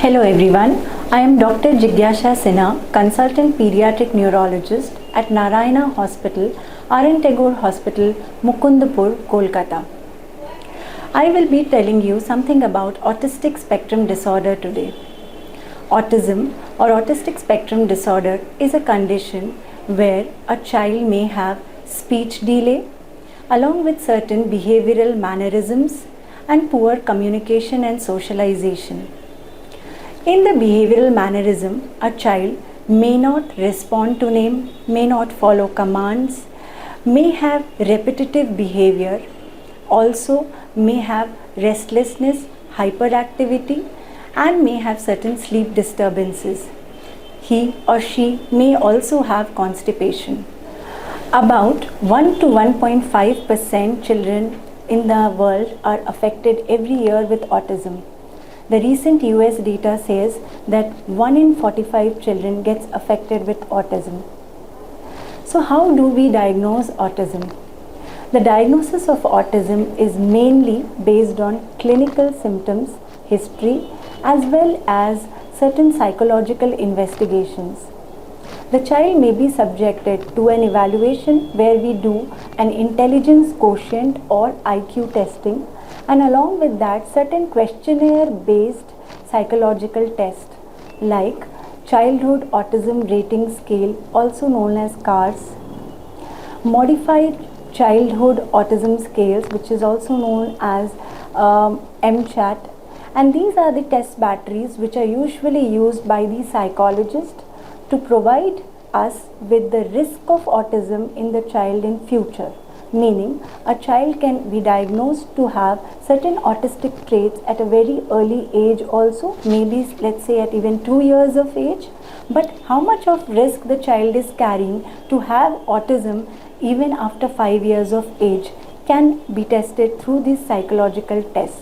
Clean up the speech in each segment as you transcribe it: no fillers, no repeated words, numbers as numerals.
Hello everyone, I am Dr. Jigyasha Sinha, Consultant Pediatric Neurologist at Narayana Hospital, RN Tagore Hospital, Mukundapur, Kolkata. I will be telling you something about autistic spectrum disorder today. Autism or autistic spectrum disorder is a condition where a child may have speech delay along with certain behavioral mannerisms and poor communication and socialization. In the behavioral mannerism, a child may not respond to name, may not follow commands, may have repetitive behavior, also may have restlessness, hyperactivity, and may have certain sleep disturbances. He or she may also have constipation. About 1 to 1.5% children in the world are affected every year with autism. The recent US data says that 1 in 45 children gets affected with autism. So how do we diagnose autism? The diagnosis of autism is mainly based on clinical symptoms, history, as well as certain psychological investigations. The child may be subjected to an evaluation where we do an intelligence quotient or IQ testing, and along with that certain questionnaire based psychological tests like Childhood Autism Rating Scale, also known as CARS, Modified Childhood Autism Scales, which is also known as MCHAT, and these are the test batteries which are usually used by the psychologist to provide us with the risk of autism in the child in future. Meaning, a child can be diagnosed to have certain autistic traits at a very early age also, maybe let's say at even 2 years of age, but how much of risk the child is carrying to have autism even after 5 years of age can be tested through these psychological tests.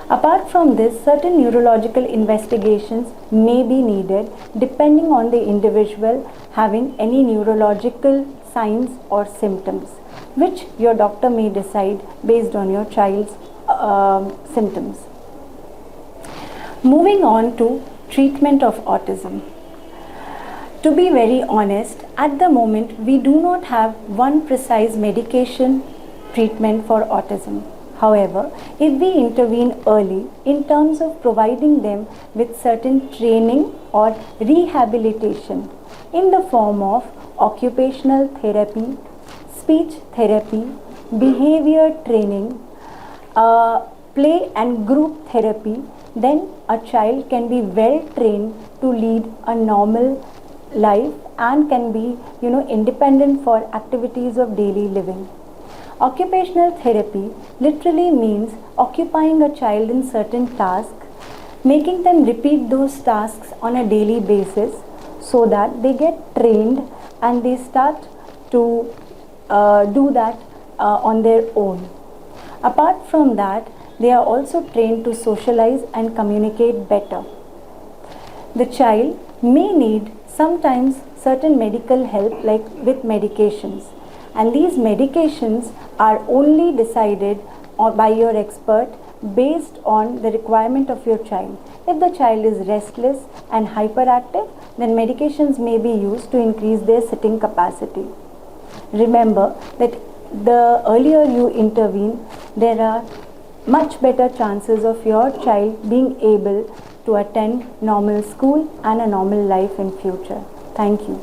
Apart from this, certain neurological investigations may be needed depending on the individual having any neurological signs or symptoms, which your doctor may decide based on your child's symptoms. Moving on to treatment of autism. To be very honest, at the moment we do not have one precise medication treatment for autism. However, if we intervene early in terms of providing them with certain training or rehabilitation in the form of occupational therapy, speech therapy, behavior training, play and group therapy, then a child can be well trained to lead a normal life and can be independent for activities of daily living. Occupational therapy literally means occupying a child in certain tasks, making them repeat those tasks on a daily basis so that they get trained and they start to do that on their own. Apart from that, they are also trained to socialize and communicate better. The child may need sometimes certain medical help like with medications, and these medications are only decided by your expert based on the requirement of your child. If the child is restless and hyperactive, then medications may be used to increase their sitting capacity. Remember that the earlier you intervene, there are much better chances of your child being able to attend normal school and a normal life in future. Thank you.